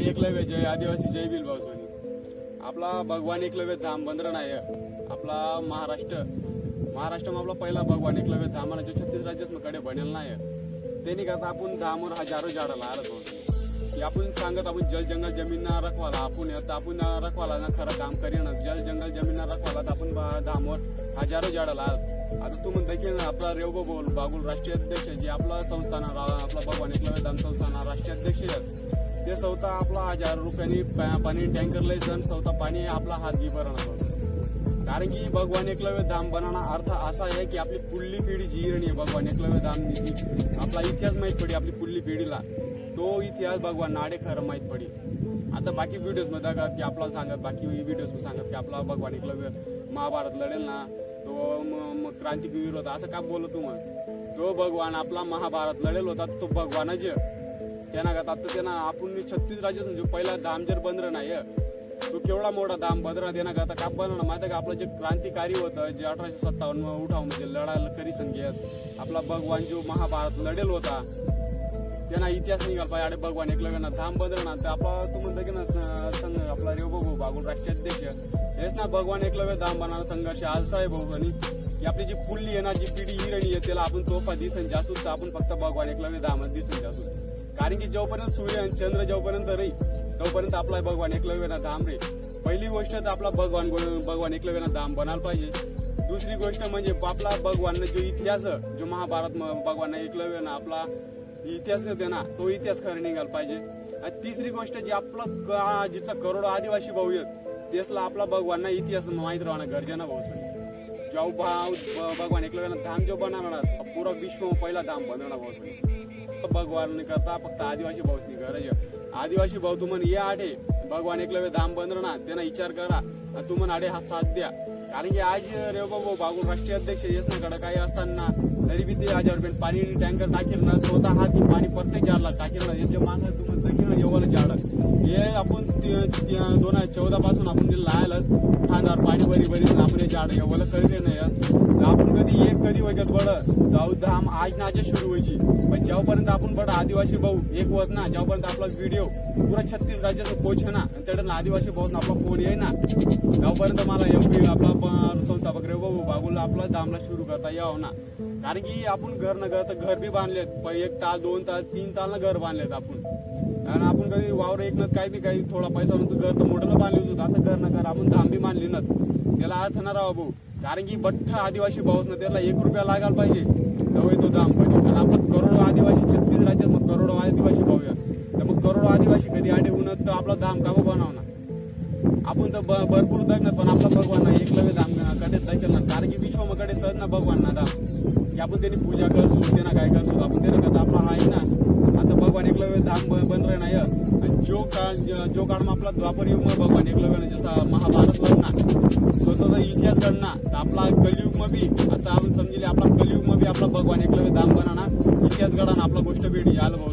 एकलव्य जय आदिवासी जय भील भावसोनी आपला भगवान एकलव्य धाम बंदरण आहे आपला महाराष्ट्र आपला पहिला भगवान एकलव्य धाम जो 36 राज्याकडे बनेल नाही त्यांनी करता आपण धामवर हजारो झाडं लावत होतो की आपण सांगत आपण जल जंगल जमीनना रखवाला आपण रखवाला ना खरं काम करीन जल जंगल जमीनना रखवाला आपण धामवर हजारो झाडं लावत आता तू म्हणता की आपला रेवगो बागुल राष्ट्रीय अध्यक्ष जे आपला संस्थान आपला भगवान एकलव्य धाम संस्थान राष्ट्रीय अध्यक्ष ते स्वतः आपला 1000 रुपयांनी पाणी टँकर लयसन स्वतः पाणी आपला हात घे भरणं कारण की भगवान एकलव्य धाम बनाना अर्थ असा आहे की आपली पुढली पिढी जी येणी आहे भगवान एकलव्य धाम आपला इतिहास माहित पडी आपली पुढली पिढीला तो इतिहास भगवान नाडे खरं माहित पडी आता बाकी व्हिडिओज मध्ये का की आपला सांगत बाकी व्हिडिओज मध्ये सांगत की आपला भगवान एकलव्य महाभारत लढेल ना तो क्रांतिवीर होता असं का बोलत तू मग तो भगवान आपला महाभारत लढेल होता तो भगवानच त्यांना आता त्यांना आपण 36 राज्य जो पहिला धाम जर बंदर नाही तो केवढा मोठा धाम बंदर देना करता का बनवणं माहिती का आपलं जे क्रांतिकारी होतं जे 1857 उठाव म्हणजे लढायला करी संगीत आपला भगवान जो महाभारत लढेल होता त्यांना इतिहास निघाल पाहिजे अरे भगवान एकलव्य धाम बंदर तर आपला तू म्हणतो की ना संघ आपला रेवगो बागुल राष्ट्रीय अध्यक्ष हेच ना भगवान एकलव्य धाम बनवणार संघर्ष आज आहे भाऊ आणि की आपली जी पुढली येणार जी पिढी ही रणी आहे त्याला आपण तोफा दिसन जासून तर आपण फक्त भगवान एकलव्य धामच दिसन जासून कारण की जोपर्यंत सूर्य आणि चंद्र जोपर्यंत राही तोपर्यंत आपला भगवान एकलव्य धाम रे पहिली गोष्ट तर आपला भगवान एकलव्य धाम बनायला पाहिजे दुसरी गोष्ट म्हणजे आपला भगवान जो इतिहास जो महाभारत भगवान एकलव्य आपला इतिहास देना तो इतिहास खरं निघाला पाहिजे आणि तिसरी गोष्ट जी आपला जिथला करोडो आदिवासी भाऊ आहेत त्यासला आपला भगवान इतिहास माहीत राहणं गरजेनं भाऊ जो भगवान एकलव्य धाम जो बनवणार पूरा विश्व पहिला धाम बनवणार भाऊ भगवान करता फक्त आदिवासी भाऊनी गरज आदिवासी भाऊ तुम्हाला या आठे भगवान एकलव्य धाम बनवणार त्यांना विचार करा तुम्हाला आडे हा साथ द्या कारण की आज रेवगो बागुल राष्ट्रीय अध्यक्ष येसनाकडे काही असताना तरी बी ते 1000 रुपये पाणी टँकर टाकेल ना स्वतः हात पाणी प्रत्येक झाडला टाकेल ना याच्या मागे तुम्ही एवढं झाड हे आपण 2014 पासून आपण लायलाच खाणार पाणी बरी आपण हे झाड एवढं करीत नाही आपण कधी वगैरे बड जाऊ धाम आज ना आज सुरू व्हायची पण जेव्हापर्यंत आपण बड आदिवासी भाऊ एक होत ना जेव्हापर्यंत आपला व्हिडिओ पुरा 36 राज्याचं पोहोचे ना त्याला आदिवासी भाऊ आपला फोन येई ना तेव्हापर्यंत मला MP आपला संस्थापक रेवगो बागुल आपला धामला सुरू करता यावं ना कारण की आपण घर न घर बी बांधलेत 1 ताल 2 ताल 3 ताल घर बांधलेत आपण कारण आपण कधी वावर एक काही थोडा पैसा म्हणतो घर तर मोठं बांधली सुद्धा आता घर न घर आपण धाम बी बांधली ना त्याला अर्थ ना राहा भाऊ कारण की बठ्ठ आदिवासी भाऊस ना त्याला 1 रुपया लागायला पाहिजे तेव्हा तो धाम पाहिजे कारण आपला करोडो आदिवासी 36 राज्यात मग करोडो आदिवासी भाऊ तर मग करोडो आदिवासी कधी आडे उन्हात तर आपला धाम का बनवणार आपण तर भरपूर दगन पण आपला भगवान एकलव्य धाम कडे दखल ना कारण की विश्वमकडे सर ना भगवान ना धाम की आपण त्यांनी पूजा करसू त्यांना काय करसू आपण त्यांना करता आपला आहे ना आता भगवान एकलव्य धाम बंद नाही आणि जो काळ में आपला द्वापर युग में भगवान एकलव्य जसा महाभारत लढना तो इतिहास घडना तर आपला कलियुग में भी आता आपण समजले आपला कलियुग में भी आपला भगवान एकलव्य धाम बनाना इतिहास घडना आपला गोष्ट भेटी यायला भाऊ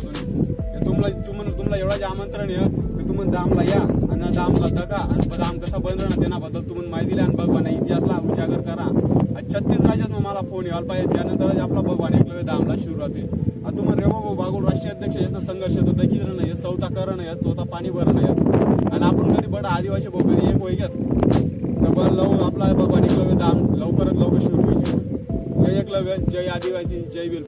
तुम्हाला एवढाच आमंत्रण आहे की तुम्ही धामला या आणि धामला दगा आणि धाम कसा बनवणार त्याबद्दल तुम्ही माहिती दिली आणि भगवान इतिहासला उजागर करा 36 राज्यात मला फोन यायला पाहिजे त्यानंतर आपला भगवान एकलव्य धामला सुरू राहते आता तुम्हाला रेवगो बागुल राष्ट्रीय अध्यक्ष याचा संघर्ष तर देखील नाही स्वतः करणं यात स्वतः पाणी भरणं यात आणि आपण कधी बडा आदिवासी भाऊ कधी एक वैगत तर लव आपला भगवान एकलव्य धाम लवकरात लवकर सुरू होईल जय एकलव्य जय आदिवासी जय भील